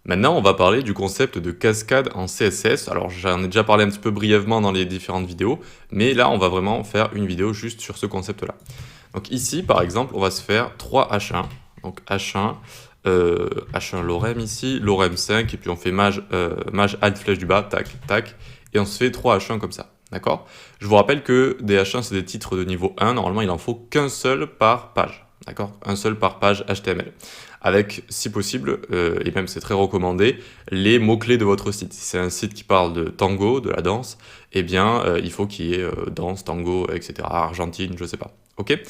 Maintenant, on va parler du concept de cascade en CSS. Alors, j'en ai déjà parlé un petit peu brièvement dans les différentes vidéos, mais là, on va vraiment faire une vidéo juste sur ce concept-là. Donc ici, par exemple, on va se faire 3 H1. Donc H1, H1 lorem ici, lorem 5, et puis on fait maj alt flèche du bas, tac, tac, et on se fait 3 H1 comme ça. D'accord? Je vous rappelle que des H1, c'est des titres de niveau 1. Normalement, il en faut qu'un seul par page. D'accord? Un seul par page HTML. Avec, si possible, et même c'est très recommandé, les mots-clés de votre site. Si c'est un site qui parle de tango, de la danse, eh bien, il faut qu'il y ait danse, tango, etc., Argentine, je sais pas. Ok?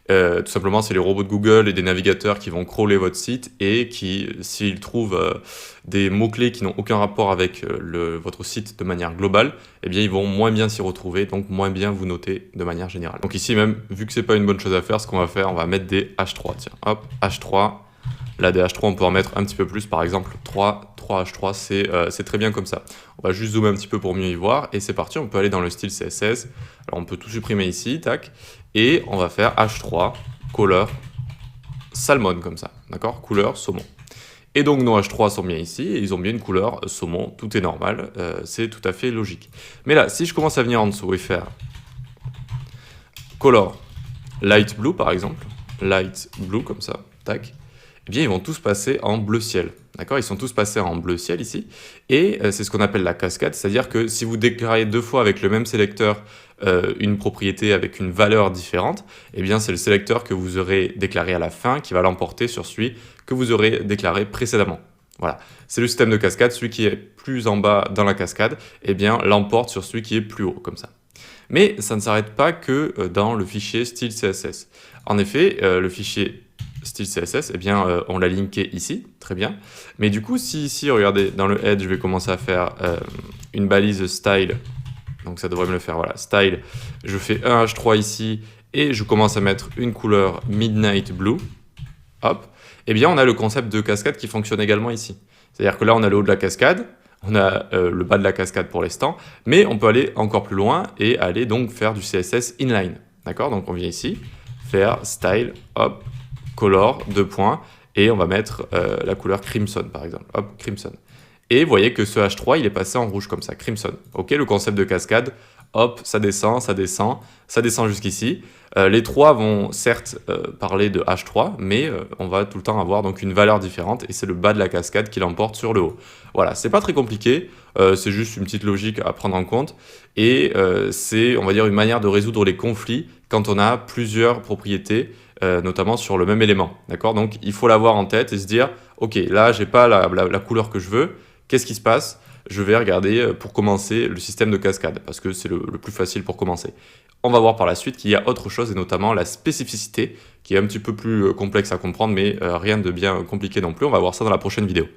Tout simplement, c'est les robots de Google et des navigateurs qui vont crawler votre site et qui, s'ils trouvent des mots-clés qui n'ont aucun rapport avec votre site de manière globale, eh bien, ils vont moins bien s'y retrouver, donc moins bien vous noter de manière générale. Donc ici même, vu que c'est pas une bonne chose à faire, ce qu'on va faire, on va mettre des H3. Tiens, hop, H3. Là, des H3, on peut en mettre un petit peu plus, par exemple 3 H3, c'est très bien comme ça. On va juste zoomer un petit peu pour mieux y voir, et c'est parti, on peut aller dans le style CSS. Alors on peut tout supprimer ici, tac, et on va faire H3, color, salmon comme ça, d'accord? Couleur saumon. Et donc nos H3 sont bien ici, et ils ont bien une couleur saumon, tout est normal, c'est tout à fait logique. Mais là, si je commence à venir en dessous et faire color light blue par exemple, light blue comme ça, tac, eh bien ils vont tous passer en bleu ciel. D'accord? Ils sont tous passés en bleu ciel ici, et c'est ce qu'on appelle la cascade, c'est-à-dire que si vous déclarez deux fois avec le même sélecteur une propriété avec une valeur différente, eh bien c'est le sélecteur que vous aurez déclaré à la fin qui va l'emporter sur celui que vous aurez déclaré précédemment. Voilà, c'est le système de cascade, celui qui est plus en bas dans la cascade, eh bien l'emporte sur celui qui est plus haut, comme ça. Mais ça ne s'arrête pas que dans le fichier style CSS. En effet, le fichier style CSS, eh bien, on l'a linké ici, très bien. Mais du coup, si ici, regardez, dans le head, je vais commencer à faire une balise style, donc ça devrait me le faire, voilà, style, je fais un H3 ici, et je commence à mettre une couleur Midnight Blue, hop, eh bien, on a le concept de cascade qui fonctionne également ici. C'est-à-dire que là, on a le haut de la cascade, on a le bas de la cascade pour l'instant, mais on peut aller encore plus loin et aller donc faire du CSS inline. D'accord? Donc on vient ici, faire style, hop, color, deux points, et on va mettre la couleur crimson par exemple. Hop, crimson. Et vous voyez que ce H3, il est passé en rouge comme ça, crimson. Ok, le concept de cascade, hop, ça descend, ça descend, ça descend jusqu'ici. Les trois vont certes parler de H3, mais on va tout le temps avoir donc une valeur différente, et c'est le bas de la cascade qui l'emporte sur le haut. Voilà, c'est pas très compliqué, c'est juste une petite logique à prendre en compte, et c'est, on va dire, une manière de résoudre les conflits quand on a plusieurs propriétés, notamment sur le même élément. D'accord? Donc il faut l'avoir en tête et se dire, ok, là j'ai pas la couleur que je veux, qu'est-ce qui se passe? Je vais regarder pour commencer le système de cascade, parce que c'est le plus facile pour commencer. On va voir par la suite qu'il y a autre chose, et notamment la spécificité, qui est un petit peu plus complexe à comprendre, mais rien de bien compliqué non plus. On va voir ça dans la prochaine vidéo.